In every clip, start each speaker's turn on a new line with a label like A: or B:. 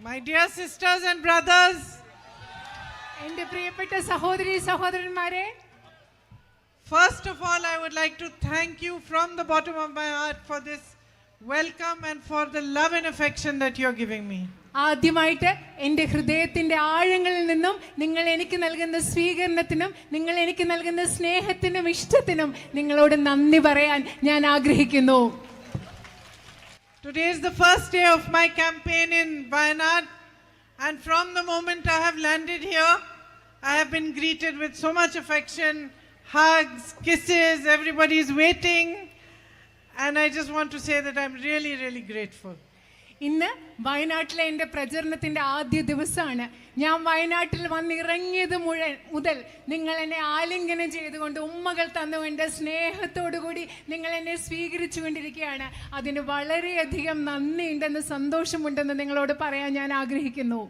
A: My dear sisters and brothers,
B: എൻ്റെ പ്രിയപ്പെട്ട സഹോദരി സഹോദരന്മാരെ,
A: first of all I would like to thank you from the bottom of my heart for this welcome and for the love and affection that you are giving me.
B: ആദ്യമായിട്ട് എൻ്റെ ഹൃദയത്തിൻ്റെ ആഴങ്ങളിൽ നിന്നും നിങ്ങൾ എനിക്ക് നൽകുന്ന സ്വീകരണത്തിനും നിങ്ങൾ എനിക്ക് നൽകുന്ന സ്നേഹത്തിനും ഇഷ്ടത്തിനും നിങ്ങളോട് നന്ദി പറയാൻ ഞാൻ ആഗ്രഹിക്കുന്നു.
A: Today is the first day of my campaign in Waynad, and from the moment I have landed here, I have been greeted with so much affection, hugs, kisses, everybody is waiting, and I just want to say that I'm really, really grateful.
B: ഇന്ന് വയനാട്ടിലെ എൻ്റെ പ്രചരണത്തിൻ്റെ ആദ്യ ദിവസമാണ്. ഞാൻ വയനാട്ടിൽ വന്നിറങ്ങിയത് മുതൽ നിങ്ങൾ എന്നെ ആലിംഗനം ചെയ്തുകൊണ്ട് ഉമ്മകൾ തന്നുകൊണ്ട് സ്നേഹത്തോടുകൂടി നിങ്ങൾ എന്നെ സ്വീകരിച്ചു കൊണ്ടിരിക്കുകയാണ്. അതിന് വളരെയധികം നന്ദിയുണ്ടെന്ന് സന്തോഷമുണ്ടെന്ന് നിങ്ങളോട് പറയാൻ ഞാൻ ആഗ്രഹിക്കുന്നു.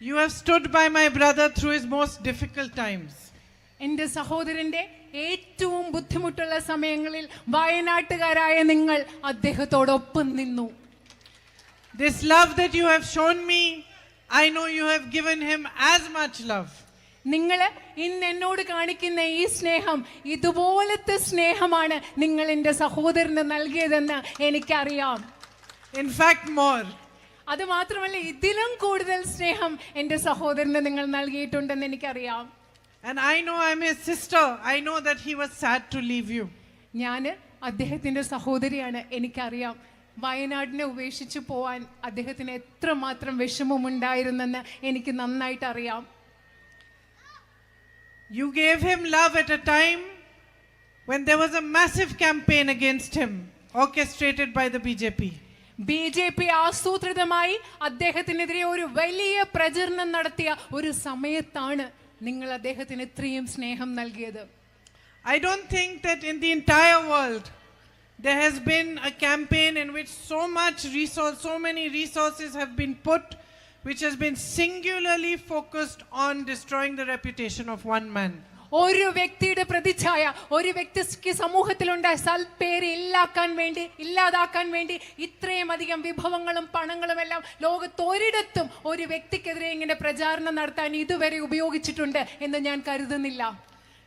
A: You have stood by my brother through his most difficult times.
B: എൻ്റെ സഹോദരൻ്റെ ഏറ്റവും ബുദ്ധിമുട്ടുള്ള സമയങ്ങളിൽ വയനാട്ടുകാരായ നിങ്ങൾ അദ്ദേഹത്തോടൊപ്പം നിന്നു.
A: This love that you have shown me, I know you have given him as much love.
B: നിങ്ങൾ ഇന്ന് എന്നോട് കാണിക്കുന്ന ഈ സ്നേഹം ഇതുപോലത്തെ സ്നേഹമാണ് നിങ്ങൾ എൻ്റെ സഹോദരന് നൽകിയതെന്ന് എനിക്കറിയാം.
A: In fact, more.
B: അത് മാത്രമല്ല, ഇതിലും കൂടുതൽ സ്നേഹം എൻ്റെ സഹോദരന് നിങ്ങൾ നൽകിയിട്ടുണ്ടെന്ന് എനിക്കറിയാം.
A: And I know I'm his sister. I know that he was sad to leave you.
B: ഞാൻ അദ്ദേഹത്തിൻ്റെ സഹോദരിയാണ്. എനിക്കറിയാം വയനാടിനെ ഉപേക്ഷിച്ച് പോവാൻ അദ്ദേഹത്തിന് എത്രമാത്രം വിഷമമുണ്ടായിരുന്നെന്ന് എനിക്ക് നന്നായിട്ട് അറിയാം.
A: You gave him love at a time when there was a massive campaign against him, orchestrated by the BJP.
B: BJP ആസൂത്രിതമായി അദ്ദേഹത്തിനെതിരെ ഒരു വലിയ പ്രചരണം നടത്തിയ ഒരു സമയത്താണ് നിങ്ങൾ അദ്ദേഹത്തിന് ഇത്രയും സ്നേഹം നൽകിയത്.
A: I don't think that in the entire world there has been a campaign in which so many resources have been put, which has been singularly focused on destroying the reputation of one man.
B: ഒരു വ്യക്തിയുടെ പ്രതിച്ഛായ, ഒരു വ്യക്തിക്ക് സമൂഹത്തിലുണ്ടായ സൽപ്പേര് ഇല്ലാതാക്കാൻ വേണ്ടി ഇത്രയും അധികം വിഭവങ്ങളും പണങ്ങളും എല്ലാം ലോകത്തൊരിടത്തും ഒരു വ്യക്തിക്കെതിരെ ഇങ്ങനെ പ്രചാരണം നടത്താൻ ഇതുവരെ ഉപയോഗിച്ചിട്ടുണ്ട് എന്ന് ഞാൻ കരുതുന്നില്ല.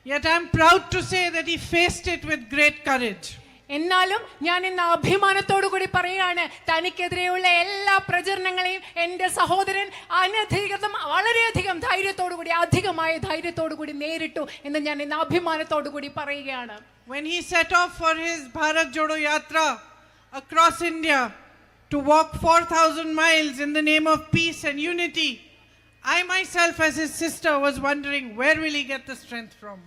A: Yet I am proud to say that he faced it with great courage.
B: എന്നാലും ഞാൻ ഇന്ന് അഭിമാനത്തോടു കൂടി പറയുകയാണ്, തനിക്കെതിരെയുള്ള എല്ലാ പ്രചരണങ്ങളെയും എൻ്റെ സഹോദരൻ വളരെയധികം അധികമായ ധൈര്യത്തോടു കൂടി നേരിട്ടു എന്ന് ഞാൻ ഇന്ന് അഭിമാനത്തോടു കൂടി പറയുകയാണ്.
A: When he set off for his Bharat Jodo Yatra across India to walk 4,000 miles in the name of peace and unity, I myself as his sister was wondering where will he get the strength from.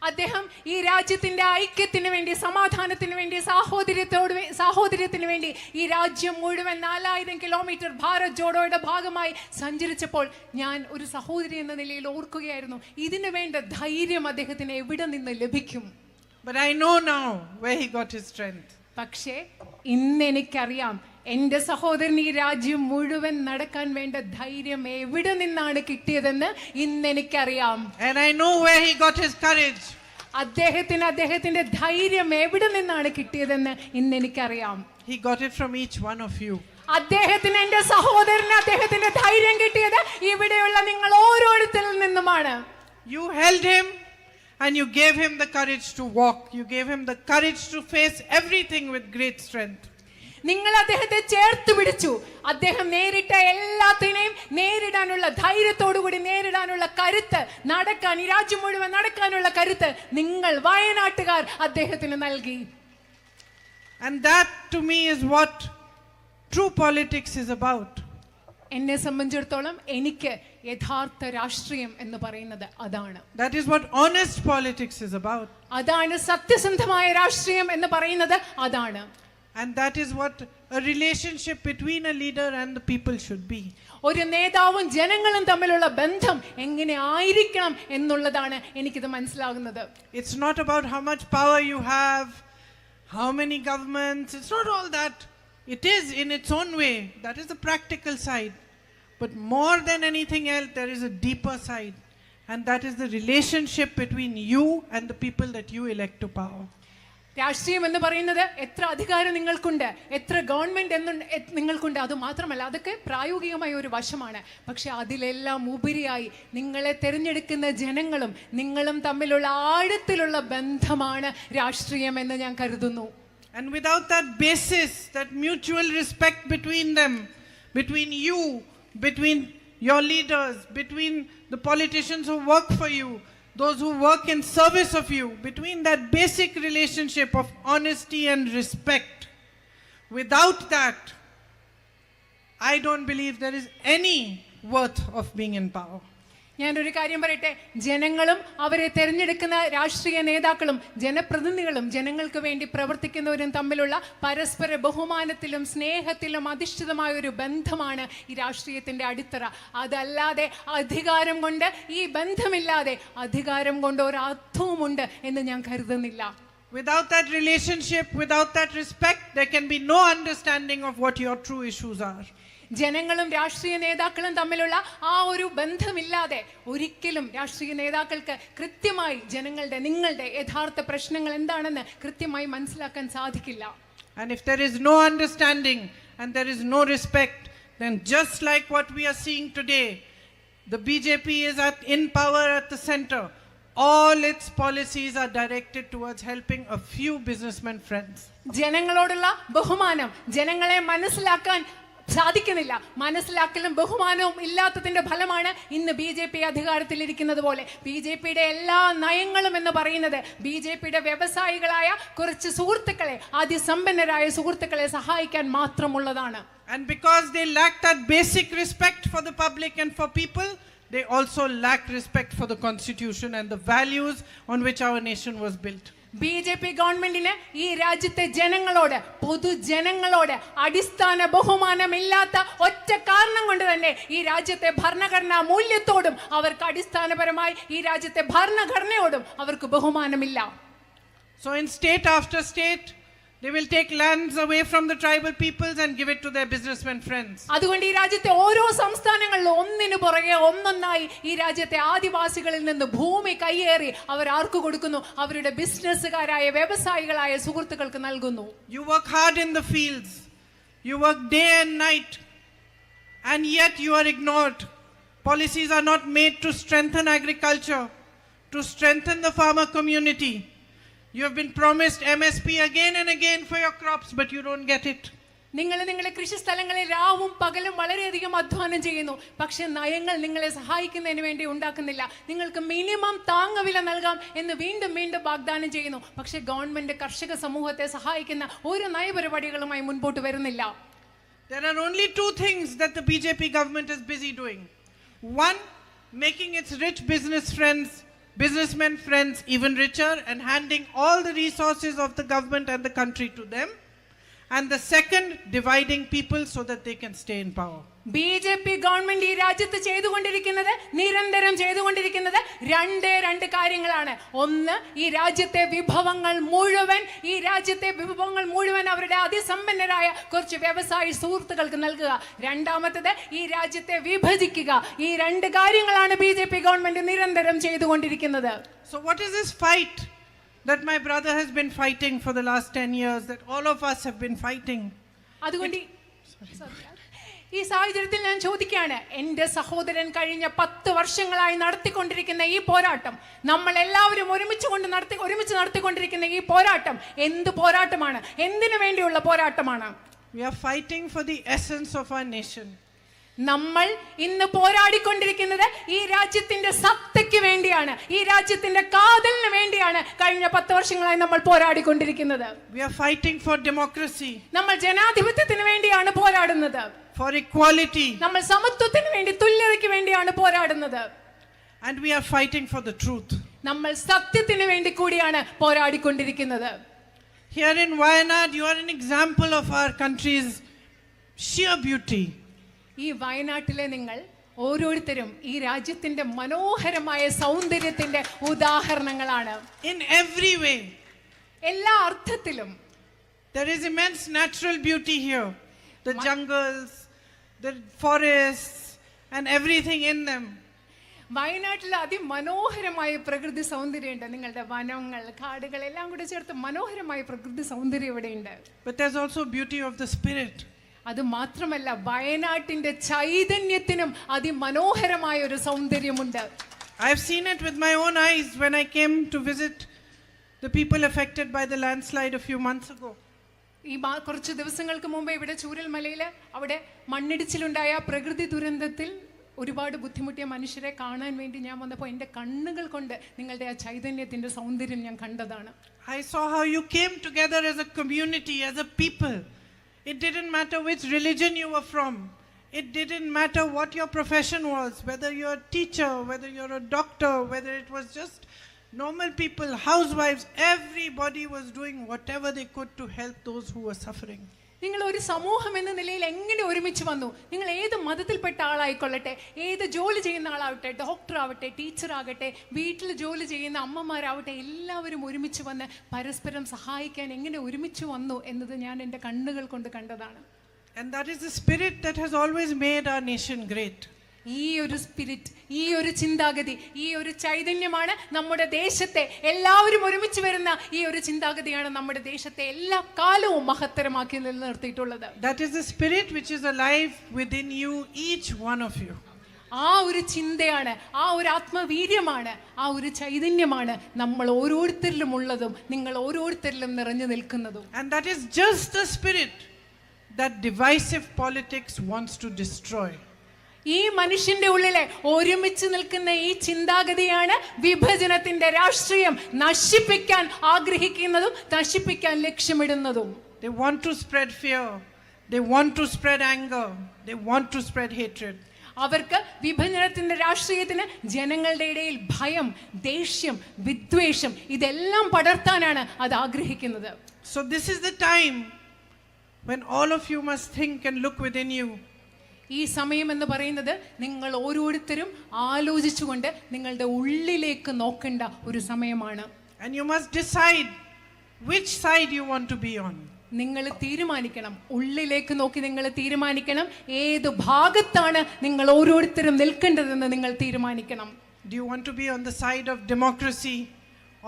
B: അദ്ദേഹം ഈ രാജ്യത്തിന്റെ ഐക്യത്തിന് വേണ്ടി, സമാധാനത്തിന് വേണ്ടി, സാഹോദര്യത്തിന് വേണ്ടി ഈ രാജ്യം മുഴുവൻ 4000 കിലോമീറ്റർ ഭാരത് ജോഡോയുടെ ഭാഗമായി സഞ്ചരിച്ചപ്പോൾ ഞാൻ ഒരു സഹോദരി എന്ന നിലയിൽ ഓർക്കുകയായിരുന്നു, ഇതിനു വേണ്ട ധൈര്യം അദ്ദേഹത്തിന് എവിടെ നിന്ന് ലഭിക്കും.
A: But I know now where he got his strength.
B: പക്ഷേ ഇന്ന് എനിക്കറിയാം എൻ്റെ സഹോദരൻ ഈ രാജ്യം മുഴുവൻ നടക്കാൻ വേണ്ട ധൈര്യം എവിടെ നിന്നാണ് കിട്ടിയതെന്ന് ഇന്ന് എനിക്കറിയാം.
A: And I know where he got his courage.
B: അദ്ദേഹത്തിന്റെ ധൈര്യം എവിടെ നിന്നാണ് കിട്ടിയതെന്ന് ഇന്ന് എനിക്കറിയാം.
A: He got it from each one of you.
B: അദ്ദേഹത്തിന്, എൻ്റെ സഹോദരന് അദ്ദേഹത്തിന്റെ ധൈര്യം കിട്ടിയത് ഇവിടെയുള്ള നിങ്ങൾ ഓരോരുത്തരിൽ നിന്നുമാണ്.
A: You held him and you gave him the courage to walk. You gave him the courage to face everything with great strength.
B: നിങ്ങൾ അദ്ദേഹത്തെ ചേർത്ത് പിടിച്ചു. അദ്ദേഹം നേരിട്ട എല്ലാത്തിനെയും നേരിടാനുള്ള ധൈര്യത്തോടുകൂടി നേരിടാനുള്ള കരുത്ത്, ഈ രാജ്യം മുഴുവൻ നടക്കാനുള്ള കരുത്ത് നിങ്ങൾ വയനാട്ടുകാർ അദ്ദേഹത്തിന് നൽകി.
A: And that to me is what true politics is about.
B: എന്നെ സംബന്ധിച്ചിടത്തോളം എനിക്ക് യഥാർത്ഥ രാഷ്ട്രീയം എന്ന് പറയുന്നത് അതാണ്.
A: That is what honest politics is about.
B: അതാണ് സത്യസന്ധമായ രാഷ്ട്രീയം എന്ന് പറയുന്നത് അതാണ്.
A: And that is what a relationship between a leader and the people should be.
B: ഒരു നേതാവും ജനങ്ങളും തമ്മിലുള്ള ബന്ധം എങ്ങനെ ആയിരിക്കണം എന്നുള്ളതാണ് എനിക്കിത് മനസ്സിലാകുന്നത്.
A: It's not about how much power you have, how many governments. It's not all that. It is in its own way. That is the practical side. But more than anything else, there is a deeper side. And that is the relationship between you and the people that you elect to power.
B: രാഷ്ട്രീയം എന്ന് പറയുന്നത് എത്ര അധികാരം നിങ്ങൾക്കുണ്ട്, എത്ര government നിങ്ങൾക്കുണ്ട്, അത് മാത്രമല്ല അതൊക്കെ പ്രായോഗികമായ ഒരു വശമാണ്. പക്ഷെ അതിലെല്ലാം ഉപരിയായി നിങ്ങളെ തിരഞ്ഞെടുക്കുന്ന ജനങ്ങളും നിങ്ങളും തമ്മിലുള്ള ആഴത്തിലുള്ള ബന്ധമാണ് രാഷ്ട്രീയം എന്ന് ഞാൻ കരുതുന്നു.
A: And without that basis, that mutual respect between them, between you, between your leaders, between the politicians who work for you, those who work in service of you, between that basic relationship of honesty and respect, without that, I don't believe there is any worth of being in power.
B: ഞാനൊരു കാര്യം പറയട്ടെ, ജനങ്ങളും അവരെ തിരഞ്ഞെടുക്കുന്ന രാഷ്ട്രീയ നേതാക്കളും ജനപ്രതിനിധികളും ജനങ്ങൾക്ക് വേണ്ടി പ്രവർത്തിക്കുന്നവരും തമ്മിലുള്ള പരസ്പര ബഹുമാനത്തിലും സ്നേഹത്തിലും അധിഷ്ഠിതമായ ഒരു ബന്ധമാണ് ഈ രാഷ്ട്രീയത്തിന്റെ അടിത്തറ. അതല്ലാതെ അധികാരം കൊണ്ട്, ഈ ബന്ധമില്ലാതെ അധികാരം കൊണ്ട് ഒരർത്ഥവുമുണ്ട് എന്ന് ഞാൻ കരുതുന്നില്ല.
A: Without that relationship, without that respect, there can be no understanding of what your true issues are.
B: ജനങ്ങളും രാഷ്ട്രീയ നേതാക്കളും തമ്മിലുള്ള ആ ഒരു ബന്ധമില്ലാതെ ഒരിക്കലും രാഷ്ട്രീയ നേതാക്കൾക്ക് കൃത്യമായി നിങ്ങളുടെ യഥാർത്ഥ പ്രശ്നങ്ങൾ എന്താണെന്ന് കൃത്യമായി മനസ്സിലാക്കാൻ സാധിക്കില്ല.
A: And if there is no understanding and there is no respect, then just like what we are seeing today, the BJP is in power at the center. All its policies are directed towards helping a few businessmen friends.
B: ജനങ്ങളോടുള്ള ബഹുമാനം, ജനങ്ങളെ മനസ്സിലാക്കാൻ സാധിക്കുന്നില്ല. മനസ്സിലാക്കലും ബഹുമാനവും ഇല്ലാത്തതിന്റെ ഫലമാണ് ഇന്ന് BJP അധികാരത്തിലിരിക്കുന്നത് പോലെ. BJPയുടെ എല്ലാ നയങ്ങളും എന്ന് പറയുന്നത് BJPയുടെ വ്യവസായികളായ കുറച്ച് സുഹൃത്തുക്കളെ, അതിസമ്പന്നരായ സുഹൃത്തുക്കളെ സഹായിക്കാൻ മാത്രമുള്ളതാണ്.
A: And because they lack that basic respect for the public and for people, they also lack respect for the constitution and the values on which our nation was built.
B: BJP ഗവൺമെന്റിന് ഈ രാജ്യത്തെ ജനങ്ങളോട്, പൊതുജനങ്ങളോട് അടിസ്ഥാന ബഹുമാനമില്ലാത്ത ഒറ്റ കാരണം കൊണ്ട് തന്നെ ഈ രാജ്യത്തെ ഭരണഘടനാ മൂല്യത്തോടും അവർക്ക് അടിസ്ഥാനപരമായി ഈ രാജ്യത്തെ ഭരണഘടനയോടും അവർക്ക് ബഹുമാനമില്ല.
A: So in state after state, they will take lands away from the tribal peoples and give it to their businessmen friends.
B: അതുകൊണ്ട് ഈ രാജ്യത്തെ ഓരോ സംസ്ഥാനങ്ങളിലും ഒന്നിനു പുറകെ ഒന്നൊന്നായി ഈ രാജ്യത്തെ ആദിവാസികളിൽ നിന്ന് ഭൂമി കയ്യേറി അവർ ആർക്ക് കൊടുക്കുന്നു? അവരുടെ ബിസിനസ്സുകാരായ വ്യവസായികളായ സുഹൃത്തുക്കൾക്ക് നൽകുന്നു.
A: You work hard in the fields, you work day and night, and yet you are ignored. Policies are not made to strengthen agriculture, to strengthen the farmer community. You have been promised MSP again and again for your crops, but you don't get it.
B: നിങ്ങൾ നിങ്ങളുടെ കൃഷി സ്ഥലങ്ങളിൽ രാവും പകലും വളരെയധികം അധ്വാനം ചെയ്യുന്നു, പക്ഷെ നയങ്ങൾ നിങ്ങളെ സഹായിക്കുന്നതിന് വേണ്ടി ഉണ്ടാക്കുന്നില്ല. നിങ്ങൾക്ക് മിനിമം താങ്ങുവില നൽകാം എന്ന് വീണ്ടും വീണ്ടും വാഗ്ദാനം ചെയ്യുന്നു, പക്ഷെ ഗവൺമെന്റ് കർഷക സമൂഹത്തെ സഹായിക്കുന്ന ഒരു നയപരിപാടികളുമായി മുൻപോട്ട് വരുന്നില്ല.
A: There are only two things that the BJP government is busy doing. One, making its rich businessmen friends even richer and handing all the resources of the government and the country to them. And the second, dividing people so that they can stay in power.
B: BJP government ഈ രാജ്യത്ത് നിരന്തരം ചെയ്തുകൊണ്ടിരിക്കുന്നത് രണ്ട് കാര്യങ്ങളാണ്. ഒന്ന്, ഈ രാജ്യത്തെ വിഭവങ്ങൾ മുഴുവൻ അവരുടെ അതിസമ്പന്നരായ കുറച്ച് വ്യവസായി സുഹൃത്തുക്കൾക്ക് നൽകുക. രണ്ടാമത്തേത്, ഈ രാജ്യത്തെ വിഭജിക്കുക. ഈ രണ്ട് കാര്യങ്ങളാണ് BJP ഗവൺമെന്റ് നിരന്തരം ചെയ്തുകൊണ്ടിരിക്കുന്നത്.
A: So what is this fight that my brother has been fighting for the last 10 years, that all of us have been fighting?
B: അതുകൊണ്ട് ഈ സാഹചര്യത്തിൽ ഞാൻ ചോദിക്കുകയാണ്, എൻ്റെ സഹോദരൻ കഴിഞ്ഞ 10 വർഷങ്ങളായി നടത്തിക്കൊണ്ടിരിക്കുന്ന ഈ പോരാട്ടം, നമ്മൾ എല്ലാവരും ഒരുമിച്ച് നടത്തിക്കൊണ്ടിരിക്കുന്ന ഈ പോരാട്ടം എന്ത് പോരാട്ടമാണ്? എന്തിനു വേണ്ടിയുള്ള പോരാട്ടമാണ്?
A: We are fighting for the essence of our nation.
B: നമ്മൾ ഇന്ന് പോരാടിക്കൊണ്ടിരിക്കുന്നത് ഈ രാജ്യത്തിന്റെ സത്തയ്ക്ക് വേണ്ടിയാണ്, ഈ രാജ്യത്തിന്റെ കാതലിന് വേണ്ടിയാണ്. കഴിഞ്ഞ 10 വർഷങ്ങളായി നമ്മൾ പോരാടിക്കൊണ്ടിരിക്കുന്നത്.
A: We are fighting for democracy.
B: നമ്മൾ ജനാധിപത്യത്തിന് വേണ്ടിയാണ് പോരാടുന്നത്.
A: For equality.
B: നമ്മൾ സമത്വത്തിന് വേണ്ടി, തുല്യതയ്ക്ക് വേണ്ടിയാണ് പോരാടുന്നത്.
A: And we are fighting for the truth.
B: നമ്മൾ സത്യത്തിന് വേണ്ടി കൂടിയാണ് പോരാടിക്കൊണ്ടിരിക്കുന്നത്.
A: Here in Waynad, you are an example of our country's sheer beauty.
B: ഈ വയനാട്ടിലെ നിങ്ങൾ ഓരോരുത്തരും ഈ രാജ്യത്തിന്റെ മനോഹരമായ സൗന്ദര്യത്തിന്റെ ഉദാഹരണങ്ങളാണ്.
A: In every way.
B: എല്ലാ അർത്ഥത്തിലും.
A: There is immense natural beauty here. The jungles, the forests and everything in them.
B: വയനാട്ടിൽ അതിമനോഹരമായ പ്രകൃതി സൗന്ദര്യമുണ്ട്. നിങ്ങളുടെ വനങ്ങൾ, കാടുകൾ എല്ലാം കൂടെ ചേർത്ത് മനോഹരമായ പ്രകൃതി സൗന്ദര്യം ഇവിടെയുണ്ട്.
A: But there's also beauty of the spirit.
B: അത് മാത്രമല്ല, വയനാട്ടിന്റെ ചൈതന്യത്തിനും അതിമനോഹരമായ ഒരു സൗന്ദര്യമുണ്ട്.
A: I've seen it with my own eyes when I came to visit the people affected by the landslide a few months ago.
B: ഈ കുറച്ച് ദിവസങ്ങൾക്ക് മുമ്പ് ഇവിടെ ചൂരൽമലയിൽ അവിടെ മണ്ണിടിച്ചിലുണ്ടായ പ്രകൃതി ദുരന്തത്തിൽ ഒരുപാട് ബുദ്ധിമുട്ടിയ മനുഷ്യരെ കാണാൻ വേണ്ടി ഞാൻ വന്നപ്പോൾ എൻ്റെ കണ്ണുകൾ കൊണ്ട് നിങ്ങളുടെ ആ ചൈതന്യത്തിൻ്റെ സൗന്ദര്യം ഞാൻ കണ്ടതാണ്.
A: I saw how you came together as a community, as a people. It didn't matter which religion you were from. It didn't matter what your profession was, whether you're a teacher, whether you're a doctor, whether it was just normal people, housewives. Everybody was doing whatever they could to help those who were suffering.
B: നിങ്ങൾ ഒരു സമൂഹം എന്ന നിലയിൽ എങ്ങനെ ഒരുമിച്ച് വന്നു? നിങ്ങൾ ഏത് മതത്തിൽപ്പെട്ട ആളായിക്കൊള്ളട്ടെ, ഏത് ജോലി ചെയ്യുന്ന ആളാവട്ടെ, ഡോക്ടർ ആവട്ടെ, ടീച്ചർ ആകട്ടെ, വീട്ടിൽ ജോലി ചെയ്യുന്ന അമ്മമാരാവട്ടെ, എല്ലാവരും ഒരുമിച്ച് വന്ന് പരസ്പരം സഹായിക്കാൻ എങ്ങനെ ഒരുമിച്ച് വന്നു എന്നത് ഞാൻ എൻ്റെ കണ്ണുകൾ കൊണ്ട് കണ്ടതാണ്.
A: And that is the spirit that has always made our nation great.
B: ഈ ഒരു സ്പിരിറ്റ്, ഈ ഒരു ചിന്താഗതി, ഈ ഒരു ചൈതന്യമാണ് നമ്മുടെ ദേശത്തെ, എല്ലാവരും ഒരുമിച്ച് വരുന്ന ഈ ഒരു ചിന്താഗതിയാണ് നമ്മുടെ ദേശത്തെ എല്ലാ കാലവും മഹത്തരമാക്കി നിലനിർത്തിയിട്ടുള്ളത്.
A: That is the spirit which is alive within you, each one of you.
B: ആ ഒരു ചിന്തയാണ്, ആ ഒരു ആത്മവീര്യമാണ്, ആ ഒരു ചൈതന്യമാണ് നമ്മൾ ഓരോരുത്തരിലും ഉള്ളതും നിങ്ങൾ ഓരോരുത്തരിലും നിറഞ്ഞു നിൽക്കുന്നതും.
A: And that is just the spirit that divisive politics wants to destroy.
B: ഈ മനുഷ്യന്റെ ഉള്ളിലെ ഒരുമിച്ച് നിൽക്കുന്ന ഈ ചിന്താഗതിയാണ് വിഭജനത്തിന്റെ രാഷ്ട്രീയം നശിപ്പിക്കാൻ ആഗ്രഹിക്കുന്നതും നശിപ്പിക്കാൻ ലക്ഷ്യമിടുന്നതും.
A: They want to spread fear, they want to spread anger, they want to spread hatred.
B: അവർക്ക് വിഭജനത്തിന്റെ രാഷ്ട്രീയത്തിന് ജനങ്ങളുടെ ഇടയിൽ ഭയം, ദേഷ്യം, വിദ്വേഷം ഇതെല്ലാം പടർത്താനാണ് അത് ആഗ്രഹിക്കുന്നത്.
A: So this is the time when all of you must think and look within you.
B: ഈ സമയം എന്ന് പറയുന്നത് നിങ്ങൾ ഓരോരുത്തരും ആലോചിച്ചുകൊണ്ട് നിങ്ങളുടെ ഉള്ളിലേക്ക് നോക്കേണ്ട ഒരു സമയമാണ്.
A: And you must decide which side you want to be on.
B: നിങ്ങൾ തീരുമാനിക്കണം, ഉള്ളിലേക്ക് നോക്കി നിങ്ങൾ തീരുമാനിക്കണം ഏത് ഭാഗത്താണ് നിങ്ങൾ ഓരോരുത്തരും നിൽക്കേണ്ടതെന്ന് നിങ്ങൾ തീരുമാനിക്കണം.
A: Do you want to be on the side of democracy,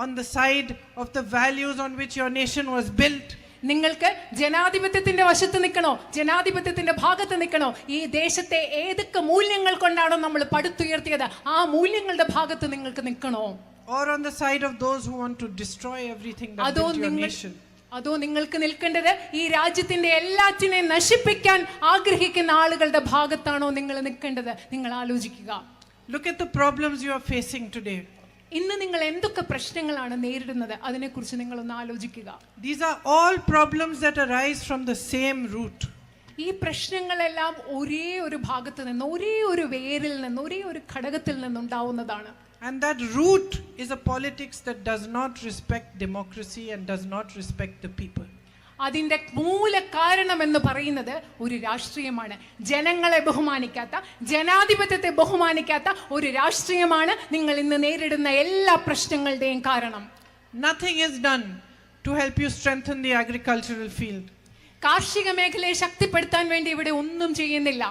A: on the side of the values on which your nation was built?
B: നിങ്ങൾക്ക് ജനാധിപത്യത്തിന്റെ വശത്ത് നിൽക്കണോ, ജനാധിപത്യത്തിന്റെ ഭാഗത്ത് നിൽക്കണോ? ഈ ദേശത്തെ ഏതൊക്കെ മൂല്യങ്ങൾ കൊണ്ടാണോ നമ്മൾ പടുത്തുയർത്തിയത് ആ മൂല്യങ്ങളുടെ ഭാഗത്ത് നിങ്ങൾക്ക് നിൽക്കണോ?
A: Or on the side of those who want to destroy everything that built your nation?
B: അതോ നിങ്ങൾക്ക് നിൽക്കേണ്ടത് ഈ രാജ്യത്തിന്റെ എല്ലാറ്റിനെയും നശിപ്പിക്കാൻ ആഗ്രഹിക്കുന്ന ആളുകളുടെ ഭാഗത്താണോ നിങ്ങൾ നിൽക്കേണ്ടത്? നിങ്ങൾ ആലോചിക്കുക.
A: Look at the problems you are facing today.
B: ഇന്ന് നിങ്ങൾ എന്തൊക്കെ പ്രശ്നങ്ങളാണ് നേരിടുന്നത് അതിനെക്കുറിച്ച് നിങ്ങളൊന്ന് ആലോചിക്കുക.
A: These are all problems that arise from the same root.
B: ഈ പ്രശ്നങ്ങളെല്ലാം ഒരേ ഒരു ഭാഗത്ത് നിന്ന്, ഒരേ ഒരു വേരിൽ നിന്ന്, ഒരേ ഒരു ഘടകത്തിൽ നിന്നുണ്ടാവുന്നതാണ്.
A: And that root is a politics that does not respect democracy and does not respect the people.
B: അതിന്റെ മൂല കാരണം എന്ന് പറയുന്നത് ഒരു രാഷ്ട്രീയമാണ്. ജനങ്ങളെ ബഹുമാനിക്കാത്ത, ജനാധിപത്യത്തെ ബഹുമാനിക്കാത്ത ഒരു രാഷ്ട്രീയമാണ് നിങ്ങൾ ഇന്ന് നേരിടുന്ന എല്ലാ പ്രശ്നങ്ങളുടെയും കാരണം.
A: Nothing is done to help you strengthen the agricultural field.
B: കാർഷിക മേഖലയെ ശക്തിപ്പെടുത്താൻ വേണ്ടി ഇവിടെ ഒന്നും ചെയ്യുന്നില്ല.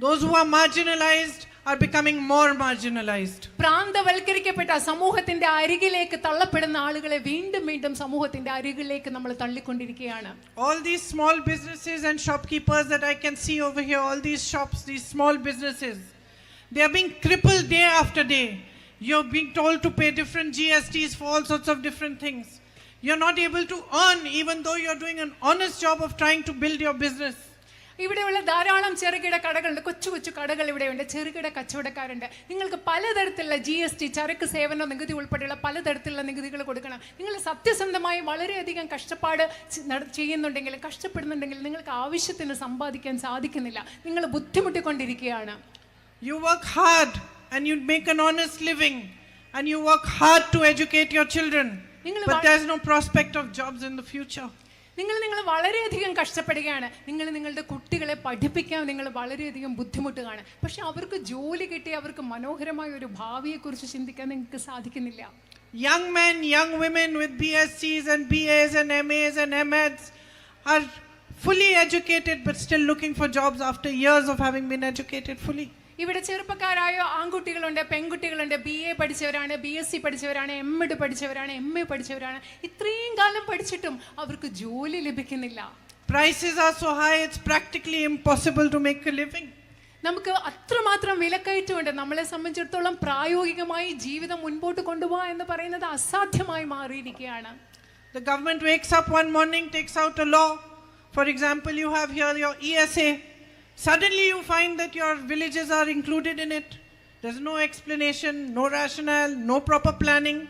A: Those who are marginalized are becoming more marginalized.
B: പ്രാന്തവൽക്കരിക്കപ്പെട്ട സമൂഹത്തിന്റെ അരികിലേക്ക് തള്ളപ്പെടുന്ന ആളുകളെ വീണ്ടും വീണ്ടും സമൂഹത്തിന്റെ അരികിലേക്ക് നമ്മൾ തള്ളിക്കൊണ്ടിരിക്കുകയാണ്.
A: All these small businesses and shopkeepers that I can see over here, all these shops, these small businesses, they are being crippled day after day. You're being told to pay different GSTs for all sorts of different things. You're not able to earn even though you're doing an honest job of trying to build your business.
B: ഇവിടെയുള്ള ധാരാളം ചെറുകിട കടകളുണ്ട്, കൊച്ചു കൊച്ചു കടകൾ ഇവിടെയുണ്ട്, ചെറുകിട കച്ചവടക്കാരുണ്ട്. നിങ്ങൾക്ക് പലതരത്തിലുള്ള GST, ചരക്ക് സേവന നികുതി ഉൾപ്പെടെയുള്ള പലതരത്തിലുള്ള നികുതികൾ കൊടുക്കണം. നിങ്ങൾ സത്യസന്ധമായി വളരെയധികം കഷ്ടപ്പാട് ചെയ്യുന്നുണ്ടെങ്കിലും കഷ്ടപ്പെടുന്നുണ്ടെങ്കിലും നിങ്ങൾക്ക് ആവശ്യത്തിന് സമ്പാദിക്കാൻ സാധിക്കുന്നില്ല. നിങ്ങൾ ബുദ്ധിമുട്ടിക്കൊണ്ടിരിക്കുകയാണ്.
A: You work hard and you make an honest living and you work hard to educate your children, but there's no prospect of jobs in the future.
B: നിങ്ങൾ വളരെയധികം കഷ്ടപ്പെടുകയാണ്. നിങ്ങളുടെ കുട്ടികളെ പഠിപ്പിക്കാൻ നിങ്ങൾ വളരെയധികം ബുദ്ധിമുട്ടുകയാണ്. പക്ഷെ അവർക്ക് ജോലി കിട്ടി അവർക്ക് മനോഹരമായ ഒരു ഭാവിയെക്കുറിച്ച് ചിന്തിക്കാൻ നിങ്ങൾക്ക് സാധിക്കുന്നില്ല.
A: Young men, young women with BScs and BAs and MAs and MAds are fully educated but still looking for jobs after years of having been educated fully.
B: ഇവിടെ ചെറുപ്പക്കാരായ ആൺകുട്ടികളുണ്ട്, പെൺകുട്ടികളുണ്ട്, BA പഠിച്ചവരാണ്, BSc പഠിച്ചവരാണ്, MEd പഠിച്ചവരാണ്, MA പഠിച്ചവരാണ്. ഇത്രയും കാലം പഠിച്ചിട്ടും അവർക്ക് ജോലി ലഭിക്കുന്നില്ല.
A: Prices are so high, it's practically impossible to make a living.
B: നമുക്ക് അത്രമാത്രം വിലക്കയറ്റമുണ്ട്. നമ്മളെ സംബന്ധിച്ചിടത്തോളം പ്രായോഗികമായി ജീവിതം മുൻപോട്ട് കൊണ്ടുപോകുക എന്ന് പറയുന്നത് അസാധ്യമായി മാറിയിരിക്കുകയാണ്.
A: The government wakes up one morning, takes out a law. For example, you have here your ESA. Suddenly you find that your villages are included in it. There's no explanation, no rationale, no proper planning.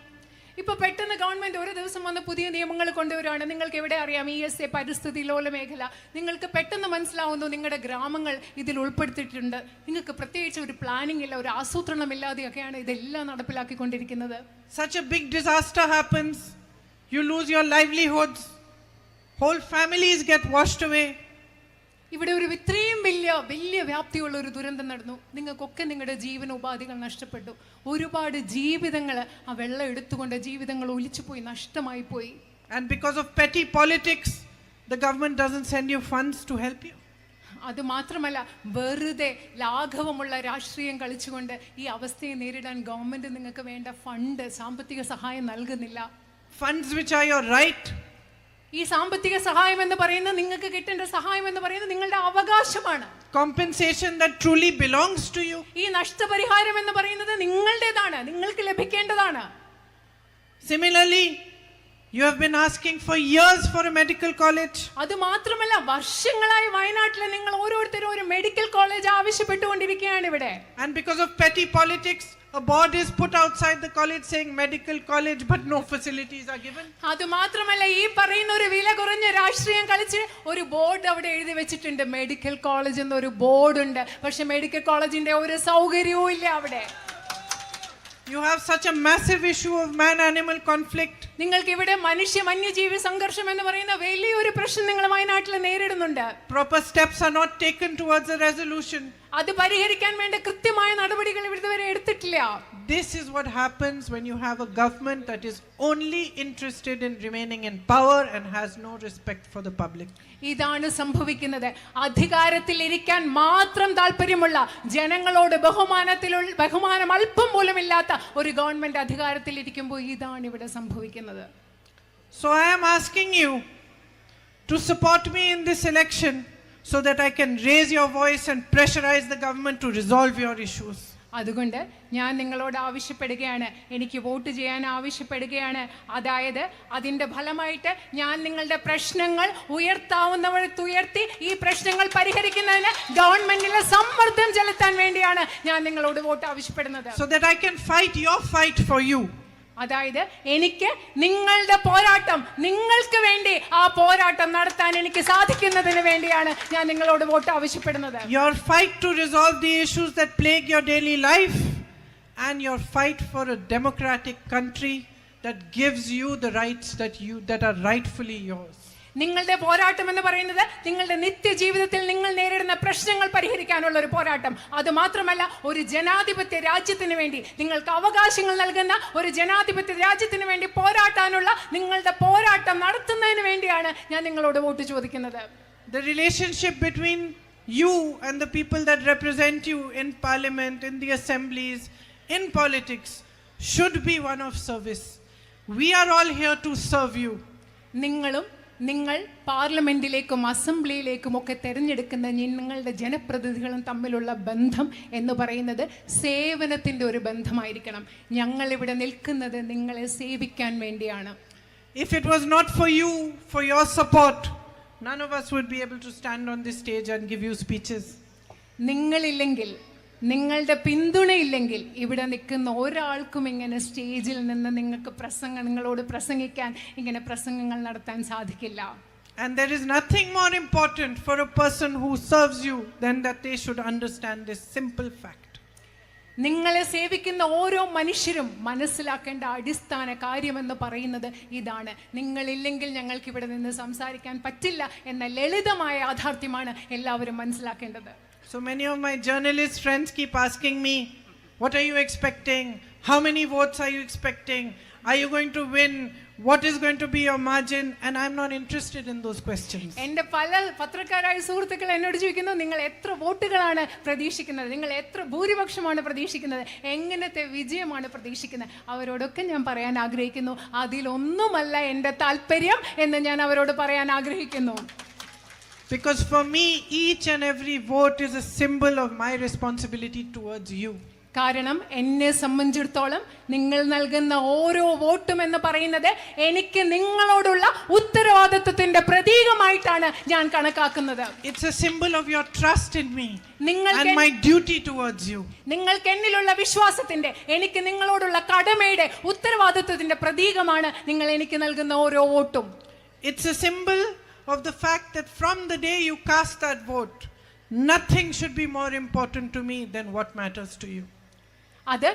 B: ഇപ്പോൾ പെട്ടെന്ന് government ഒരു ദിവസം വന്ന് പുതിയ നിയമങ്ങൾ കൊണ്ടുവരികയാണ്. നിങ്ങൾക്ക് എവിടെ അറിയാം ESA പരിസ്ഥിതി ലോല മേഖല? നിങ്ങൾക്ക് പെട്ടെന്ന് മനസ്സിലാവുന്നു നിങ്ങളുടെ ഗ്രാമങ്ങൾ ഇതിൽ ഉൾപ്പെടുത്തിയിട്ടുണ്ട്. നിങ്ങൾക്ക് പ്രത്യേകിച്ച് ഒരു പ്ലാനിംഗ് ഇല്ല, ഒരു ആസൂത്രണമില്ലാതെയൊക്കെയാണ് ഇതെല്ലാം നടപ്പിലാക്കിക്കൊണ്ടിരിക്കുന്നത്.
A: Such a big disaster happens. You lose your livelihoods. Whole families get washed away.
B: ഇവിടെ ഒരു ഇത്രയും വലിയ വ്യാപ്തിയുള്ള ഒരു ദുരന്തം നടന്നു. നിങ്ങൾക്കൊക്കെ നിങ്ങളുടെ ജീവനോപാധികൾ നഷ്ടപ്പെട്ടു. ഒരുപാട് ജീവിതങ്ങൾ ആ വെള്ളം എടുത്തുകൊണ്ട് ജീവിതങ്ങൾ ഒലിച്ചുപോയി, നഷ്ടമായി പോയി.
A: And because of petty politics, the government doesn't send you funds to help you.
B: അത് മാത്രമല്ല, വെറുതെ ലാഘവമുള്ള രാഷ്ട്രീയം കളിച്ചുകൊണ്ട് ഈ അവസ്ഥയെ നേരിടാൻ ഗവൺമെന്റ് നിങ്ങൾക്ക് വേണ്ട ഫണ്ട്, സാമ്പത്തിക സഹായം നൽകുന്നില്ല.
A: Funds which are your right.
B: ഈ സാമ്പത്തിക സഹായം എന്ന് പറയുന്നത്, നിങ്ങൾക്ക് കിട്ടേണ്ട സഹായം എന്ന് പറയുന്നത് നിങ്ങളുടെ അവകാശമാണ്.
A: Compensation that truly belongs to you.
B: ഈ നഷ്ടപരിഹാരം എന്ന് പറയുന്നത് നിങ്ങളുടേതാണ്, നിങ്ങൾക്ക് ലഭിക്കേണ്ടതാണ്.
A: Similarly, you have been asking for years for a medical college.
B: അത് മാത്രമല്ല, വർഷങ്ങളായി വയനാട്ടിൽ നിങ്ങൾ ഓരോരുത്തരും ഒരു മെഡിക്കൽ കോളേജ് ആവശ്യപ്പെട്ടുകൊണ്ടിരിക്കുകയാണ് ഇവിടെ.
A: And because of petty politics, a board is put outside the college saying medical college, but no facilities are given.
B: അത് മാത്രമല്ല, ഈ പറയുന്ന ഒരു വില കുറഞ്ഞ രാഷ്ട്രീയം കളിച്ച് ഒരു ബോർഡ് അവിടെ എഴുതി വെച്ചിട്ടുണ്ട്, മെഡിക്കൽ കോളേജ് എന്നൊരു ബോർഡ് ഉണ്ട്. പക്ഷെ മെഡിക്കൽ കോളേജിന്റെ ഒരു സൗകര്യവും ഇല്ല അവിടെ.
A: You have such a massive issue of man-animal conflict.
B: നിങ്ങൾക്ക് ഇവിടെ മനുഷ്യ-വന്യജീവി സംഘർഷം എന്ന് പറയുന്ന വലിയൊരു പ്രശ്നം നിങ്ങൾ വയനാട്ടിൽ നേരിടുന്നുണ്ട്.
A: Proper steps are not taken towards a resolution.
B: അത് പരിഹരിക്കാൻ വേണ്ട കൃത്യമായ നടപടികൾ ഇതുവരെ എടുത്തിട്ടില്ല.
A: This is what happens when you have a government that is only interested in remaining in power and has no respect for the public.
B: ഇതാണ് സംഭവിക്കുന്നത്. അധികാരത്തിൽ ഇരിക്കാൻ മാത്രം താല്പര്യമുള്ള, ജനങ്ങളോട് ബഹുമാനം അല്പം പോലും ഇല്ലാത്ത ഒരു ഗവൺമെന്റ് അധികാരത്തിൽ ഇരിക്കുമ്പോൾ ഇതാണ് ഇവിടെ സംഭവിക്കുന്നത്.
A: So I am asking you to support me in this election so that I can raise your voice and pressurize the government to resolve your issues.
B: അതുകൊണ്ട് ഞാൻ നിങ്ങളോട് ആവശ്യപ്പെടുകയാണ്, എനിക്ക് വോട്ട് ചെയ്യാൻ ആവശ്യപ്പെടുകയാണ്. അതായത് അതിൻ്റെ ഫലമായിട്ട് ഞാൻ നിങ്ങളുടെ പ്രശ്നങ്ങൾ ഉയർത്തി ഈ പ്രശ്നങ്ങൾ പരിഹരിക്കുന്നതിന് ഗവൺമെന്റിലെ സമ്മർദ്ദം ചെലുത്താൻ വേണ്ടിയാണ് ഞാൻ നിങ്ങളോട് വോട്ട് ആവശ്യപ്പെടുന്നത്.
A: So that I can fight your fight for you.
B: അതായത് എനിക്ക് നിങ്ങളുടെ പോരാട്ടം, നിങ്ങൾക്ക് വേണ്ടി ആ പോരാട്ടം നടത്താൻ എനിക്ക് സാധിക്കുന്നതിന് വേണ്ടിയാണ് ഞാൻ നിങ്ങളോട് വോട്ട് ആവശ്യപ്പെടുന്നത്.
A: Your fight to resolve the issues that plague your daily life and your fight for a democratic country that gives you the rights that are rightfully yours.
B: നിങ്ങളുടെ പോരാട്ടം എന്ന് പറയുന്നത് നിങ്ങളുടെ നിത്യജീവിതത്തിൽ നിങ്ങൾ നേരിടുന്ന പ്രശ്നങ്ങൾ പരിഹരിക്കാനുള്ള ഒരു പോരാട്ടം. അത് മാത്രമല്ല, ഒരു ജനാധിപത്യ രാജ്യത്തിന് വേണ്ടി, നിങ്ങൾക്ക് അവകാശങ്ങൾ നൽകുന്ന ഒരു ജനാധിപത്യ രാജ്യത്തിന് വേണ്ടി പോരാട്ടാനുള്ള നിങ്ങളുടെ പോരാട്ടം നടത്തുന്നതിന് വേണ്ടിയാണ് ഞാൻ നിങ്ങളോട് വോട്ട് ചോദിക്കുന്നത്.
A: The relationship between you and the people that represent you in parliament, in the assemblies, in politics should be one of service. We are all here to serve you.
B: നിങ്ങൾ പാർലമെന്റിലേക്കും അസംബ്ലിയിലേക്കും ഒക്കെ തിരഞ്ഞെടുക്കുന്ന നിങ്ങളുടെ ജനപ്രതിനിധികളും തമ്മിലുള്ള ബന്ധം എന്ന് പറയുന്നത് സേവനത്തിൻ്റെ ഒരു ബന്ധമായിരിക്കണം. ഞങ്ങൾ ഇവിടെ നിൽക്കുന്നത് നിങ്ങളെ സേവിക്കാൻ വേണ്ടിയാണ്.
A: If it was not for you, for your support, none of us would be able to stand on this stage and give you speeches.
B: നിങ്ങളില്ലെങ്കിൽ, നിങ്ങളുടെ പിന്തുണയില്ലെങ്കിൽ ഇവിടെ നിൽക്കുന്ന ഒരാൾക്കും ഇങ്ങനെ സ്റ്റേജിൽ നിന്ന് നിങ്ങളോട് പ്രസംഗിക്കാൻ, ഇങ്ങനെ പ്രസംഗങ്ങൾ നടത്താൻ സാധിക്കില്ല.
A: And there is nothing more important for a person who serves you than that they should understand this simple fact.
B: നിങ്ങളെ സേവിക്കുന്ന ഓരോ മനുഷ്യരും മനസ്സിലാക്കേണ്ട അടിസ്ഥാന കാര്യമെന്ന് പറയുന്നത് ഇതാണ്. നിങ്ങളില്ലെങ്കിൽ ഞങ്ങൾക്ക് ഇവിടെ നിന്ന് സംസാരിക്കാൻ പറ്റില്ല എന്ന ലളിതമായ യാഥാർത്ഥ്യമാണ് എല്ലാവരും മനസ്സിലാക്കേണ്ടത്.
A: So many of my journalist friends keep asking me, what are you expecting? How many votes are you expecting? Are you going to win? what is going to be your margin, and I'm not interested in those questions.
B: എൻ്റെ പല പത്രക്കാരായ സുഹൃത്തുക്കൾ എന്നോട് ചോദിക്കുന്നു, നിങ്ങൾ എത്ര വോട്ടുകളാണ് പ്രതീക്ഷിക്കുന്നത്, നിങ്ങൾ എത്ര ഭൂരിപക്ഷമാണ് പ്രതീക്ഷിക്കുന്നത്, എങ്ങനത്തെ വിജയമാണ് പ്രതീക്ഷിക്കുന്നത്. അവരോടൊക്കെ ഞാൻ പറയാൻ ആഗ്രഹിക്കുന്നു, അതിലൊന്നുമല്ല എൻ്റെ താല്പര്യം എന്ന് ഞാൻ അവരോട് പറയാൻ ആഗ്രഹിക്കുന്നു.
A: Because for me, each and every vote is a symbol of my responsibility towards you.
B: കാരണം എന്നെ സംബന്ധിച്ചിടത്തോളം നിങ്ങൾ നൽകുന്ന ഓരോ വോട്ടും എന്ന് പറയുന്നത് എനിക്ക് നിങ്ങളോടുള്ള ഉത്തരവാദിത്വത്തിന്റെ പ്രതീകമായിട്ടാണ് ഞാൻ കണക്കാക്കുന്നത്.
A: It's a symbol of your trust in me and my duty towards you.
B: നിങ്ങൾക്ക് എന്നിലുള്ള വിശ്വാസത്തിന്റെ, എനിക്ക് നിങ്ങളോടുള്ള കടമയുടെ, ഉത്തരവാദിത്വത്തിന്റെ പ്രതീകമാണ് നിങ്ങൾ എനിക്ക് നൽകുന്ന ഓരോ വോട്ടും.
A: It's a symbol of the fact that from the day you cast that vote, nothing should be more important to me than what matters to you.
B: അത്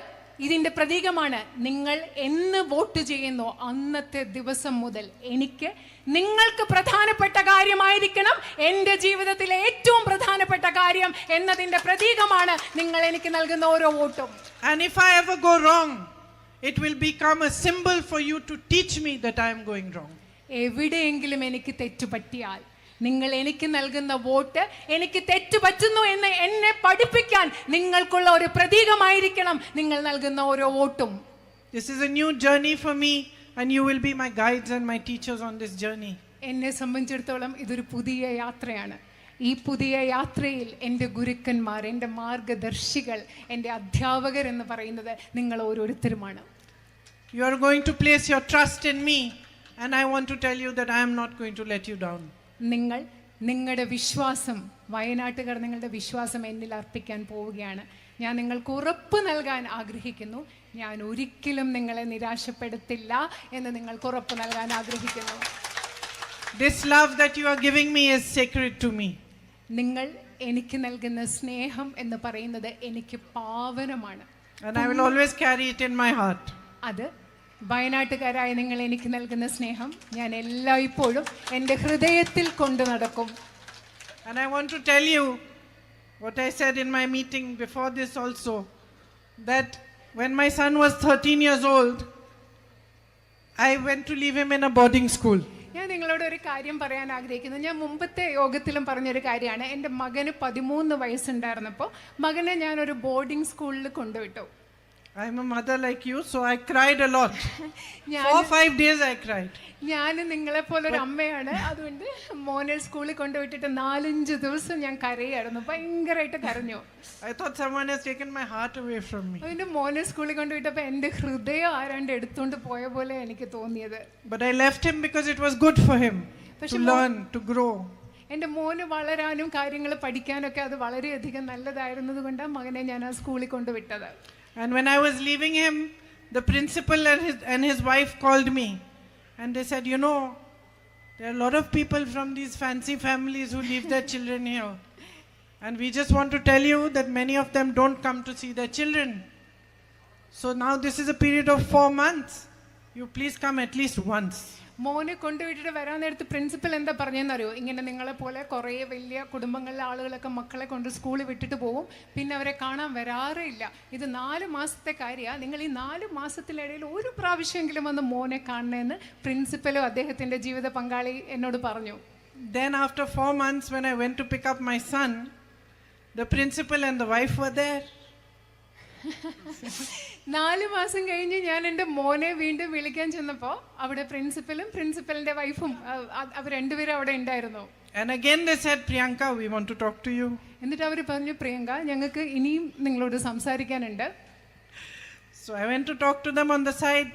B: ഇതിന്റെ പ്രതീകമാണ്. നിങ്ങൾ എന്ന് വോട്ട് ചെയ്യുന്നു അന്നത്തെ ദിവസം മുതൽ എനിക്ക് നിങ്ങൾക്ക് പ്രധാനപ്പെട്ട കാര്യമായിരിക്കണം എൻ്റെ ജീവിതത്തിലെ ഏറ്റവും പ്രധാനപ്പെട്ട കാര്യം എന്നതിന്റെ പ്രതീകമാണ് നിങ്ങൾ എനിക്ക് നൽകുന്ന ഓരോ വോട്ടും.
A: And if I ever go wrong, it will become a symbol for you to teach me that I am going wrong.
B: എവിടെയെങ്കിലും എനിക്ക് തെറ്റുപറ്റിയാൽ നിങ്ങൾ എനിക്ക് നൽകുന്ന വോട്ട് എനിക്ക് തെറ്റുപറ്റുന്നു എന്ന് എന്നെ പഠിപ്പിക്കാൻ നിങ്ങൾക്കുള്ള ഒരു പ്രതീകമായിരിക്കണം നിങ്ങൾ നൽകുന്ന ഓരോ വോട്ടും.
A: This is a new journey for me, and you will be my guides and my teachers on this journey.
B: എന്നെ സംബന്ധിച്ചിടത്തോളം ഇതൊരു പുതിയ യാത്രയാണ്. ഈ പുതിയ യാത്രയിൽ എൻ്റെ ഗുരുക്കന്മാർ, എൻ്റെ മാർഗദർശികൾ, എൻ്റെ അധ്യാപകർ എന്ന് പറയുന്നത് നിങ്ങൾ ഓരോരുത്തരുമാണ്.
A: You are going to place your trust in me, and I want to tell you that I am not going to let you down.
B: നിങ്ങൾ നിങ്ങളുടെ വിശ്വാസം, വയനാട്ടുകാർ നിങ്ങളുടെ വിശ്വാസം എന്നിൽ അർപ്പിക്കാൻ പോവുകയാണ്. ഞാൻ നിങ്ങൾക്ക് ഉറപ്പ് നൽകാൻ ആഗ്രഹിക്കുന്നു, ഞാൻ ഒരിക്കലും നിങ്ങളെ നിരാശപ്പെടുത്തില്ല എന്ന് നിങ്ങൾക്ക് ഉറപ്പ് നൽകാൻ ആഗ്രഹിക്കുന്നു.
A: This love that you are giving me is sacred to me.
B: നിങ്ങൾ എനിക്ക് നൽകുന്ന സ്നേഹം എന്ന് പറയുന്നത് എനിക്ക് പാവനമാണ്.
A: And I will always carry it in my heart.
B: അത് വയനാട്ടുകാരായ നിങ്ങൾ എനിക്ക് നൽകുന്ന സ്നേഹം ഞാൻ എല്ലായ്പ്പോഴും എൻ്റെ ഹൃദയത്തിൽ കൊണ്ടു നടക്കും.
A: And I want to tell you what I said in my meeting before this also, that when my son was 13 years old, I went to leave him in a boarding school.
B: ഞാൻ നിങ്ങളോട് ഒരു കാര്യം പറയാൻ ആഗ്രഹിക്കുന്നു. ഞാൻ മുമ്പത്തെ യോഗത്തിലും പറഞ്ഞൊരു കാര്യമാണ്. എൻ്റെ മകന് 13 വയസ്സുണ്ടായിരുന്നപ്പോൾ മകനെ ഞാനൊരു ബോർഡിംഗ് സ്കൂളിൽ കൊണ്ടുവിട്ടു.
A: I am a mother like you, so I cried a lot. 4-5 days I cried.
B: ഞാൻ നിങ്ങളെപ്പോലൊരു അമ്മയാണ്. അതുകൊണ്ട് മോനെ സ്കൂളിൽ കൊണ്ടുവിട്ടിട്ട് 4-5 ദിവസം ഞാൻ കരയായിരുന്നു, ഭയങ്കരമായിട്ട് കരഞ്ഞു.
A: I thought someone has taken my heart away from me.
B: അതിന്റെ മോനെ സ്കൂളിൽ കൊണ്ടുവിട്ടപ്പോൾ എൻ്റെ ഹൃദയം ആരാണ്ട് എടുത്തുകൊണ്ട് പോയ പോലെ എനിക്ക് തോന്നിയത്.
A: But I left him because it was good for him to learn, to grow.
B: എൻ്റെ മോന് വളരാനും കാര്യങ്ങൾ പഠിക്കാനൊക്കെ അത് വളരെയധികം നല്ലതായിരുന്നത് കൊണ്ടാണ് മകനെ ഞാൻ ആ സ്കൂളിൽ കൊണ്ടുവിട്ടത്.
A: And when I was leaving him, the principal and his wife called me, and they said, you know, there are a lot of people from these fancy families who leave their children here, and we just want to tell you that many of them don't come to see their children. So now this is a period of 4 months. You please come at least once.
B: മോനെ കൊണ്ടുവിട്ടിട്ട് വരാൻ നേരത്ത് principal എന്താ പറഞ്ഞതെന്നറിയോ? ഇങ്ങനെ നിങ്ങളെ പോലെ കുറേ വലിയ കുടുംബങ്ങളിലെ ആളുകളൊക്കെ മക്കളെ കൊണ്ട് സ്കൂളിൽ വിട്ടിട്ട് പോകും, പിന്നെ അവരെ കാണാൻ വരാറില്ല. ഇത് 4 മാസത്തെ കാര്യമാണ്. നിങ്ങൾ ഈ 4 മാസത്തിനിടയിൽ ഒരു പ്രാവശ്യമെങ്കിലും വന്ന് മോനെ കാണണമെന്ന് പ്രിൻസിപ്പലും അദ്ദേഹത്തിൻ്റെ ജീവിത പങ്കാളി എന്നോട് പറഞ്ഞു.
A: Then after 4 months, when I went to pick up my son, the principal and the wife were there.
B: 4 മാസം കഴിഞ്ഞ് ഞാൻ എൻ്റെ മോനെ വീണ്ടും വിളിക്കാൻ ചെന്നപ്പോൾ അവിടെ പ്രിൻസിപ്പലും പ്രിൻസിപ്പലിൻ്റെ വൈഫും അവർ രണ്ടുപേരും അവിടെ ഉണ്ടായിരുന്നു.
A: And again they said, Priyanka, we want to talk to you.
B: എന്നിട്ട് അവർ പറഞ്ഞു, പ്രിയങ്ക, ഞങ്ങൾക്ക് ഇനിയും നിങ്ങളോട് സംസാരിക്കാനുണ്ട്.
A: So I went to talk to them on the side,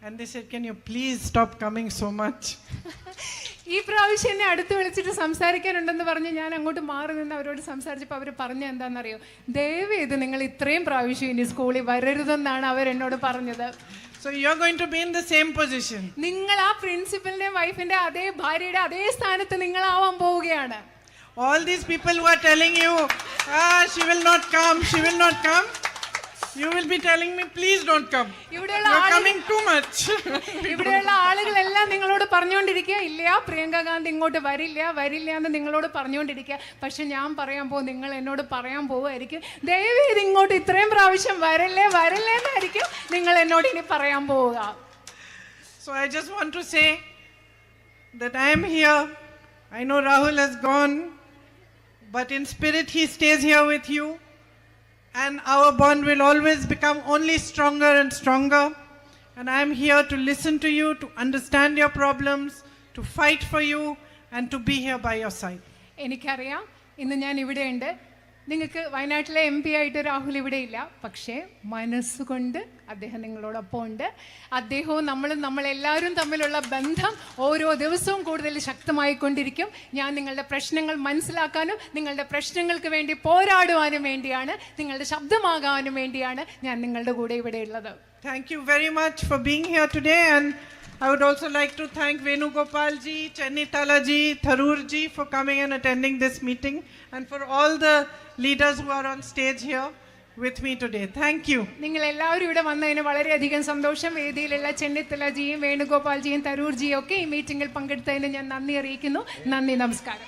A: and they said, can you please stop coming so much?
B: ഈ പ്രാവശ്യം എന്നെ അടുത്ത് വിളിച്ചിട്ട് സംസാരിക്കാനുണ്ടെന്ന് പറഞ്ഞ് ഞാൻ അങ്ങോട്ട് മാറി നിന്ന് അവരോട് സംസാരിച്ചപ്പോൾ അവർ പറഞ്ഞ എന്താണെന്നറിയോ? ദയവേത് നിങ്ങൾ ഇത്രയും പ്രാവശ്യം ഇനി സ്കൂളിൽ വരരുതെന്നാണ് അവരെന്നോട് പറഞ്ഞത്.
A: So you're going to be in the same position.
B: നിങ്ങൾ ആ പ്രിൻസിപ്പലിന്റെ വൈഫിന്റെ അതേ ഭാര്യയുടെ അതേ സ്ഥാനത്ത് നിങ്ങളാവാൻ പോവുകയാണ്.
A: All these people who are telling you, she will not come, she will not come, you will be telling me, please don't come. You're coming too much.
B: ഇവിടെയുള്ള ആളുകളെല്ലാം നിങ്ങളോട് പറഞ്ഞുകൊണ്ടിരിക്കുക, ഇല്ല പ്രിയങ്ക ഗാന്ധി ഇങ്ങോട്ട് വരില്ല എന്ന് നിങ്ങളോട് പറഞ്ഞുകൊണ്ടിരിക്കുക. പക്ഷെ ഞാൻ പറയാൻ പോകും, നിങ്ങൾ എന്നോട് പറയാൻ പോവുമായിരിക്കും, ദയവേത് ഇങ്ങോട്ട് ഇത്രയും പ്രാവശ്യം വരല്ലേ എന്നായിരിക്കും നിങ്ങൾ എന്നോട് ഇനി പറയാൻ പോവുക.
A: So I just want to say that I am here. I know Rahul has gone, but in spirit he stays here with you. And our bond will always become only stronger and stronger. And I am here to listen to you, to understand your problems, to fight for you, and to be here by your side.
B: എനിക്കറിയാം ഇന്ന് ഞാൻ ഇവിടെയുണ്ട്. നിങ്ങൾക്ക് വയനാട്ടിലെ MP ആയിട്ട് രാഹുൽ ഇവിടെ ഇല്ല, പക്ഷേ മനസ്സുകൊണ്ട് അദ്ദേഹം നിങ്ങളോടൊപ്പം ഉണ്ട്. അദ്ദേഹവും നമ്മളെല്ലാവരും തമ്മിലുള്ള ബന്ധം ഓരോ ദിവസവും കൂടുതൽ ശക്തമായിക്കൊണ്ടിരിക്കും. ഞാൻ നിങ്ങളുടെ പ്രശ്നങ്ങൾ മനസ്സിലാക്കാനും നിങ്ങളുടെ പ്രശ്നങ്ങൾക്ക് വേണ്ടി പോരാടുവാനും വേണ്ടിയാണ്, നിങ്ങളുടെ ശബ്ദമാകാനും വേണ്ടിയാണ് ഞാൻ നിങ്ങളുടെ കൂടെ ഇവിടെ ഉള്ളത്.
A: Thank you very much for being here today, and I would also like to thank Venugopal ji, Chennitala ji, Tharoor ji for coming and attending this meeting, and for all the leaders who are on stage here with me today. Thank you.
B: നിങ്ങൾ എല്ലാവരും ഇവിടെ വന്നതിന് വളരെയധികം സന്തോഷം. വേദിയിലുള്ള ചെന്നിത്തല ജിയും വേണുഗോപാൽ ജിയും തരൂർ ജിയും ഒക്കെ ഈ മീറ്റിംഗിൽ പങ്കെടുത്തതിന് ഞാൻ നന്ദി അറിയിക്കുന്നു. നന്ദി, നമസ്കാരം.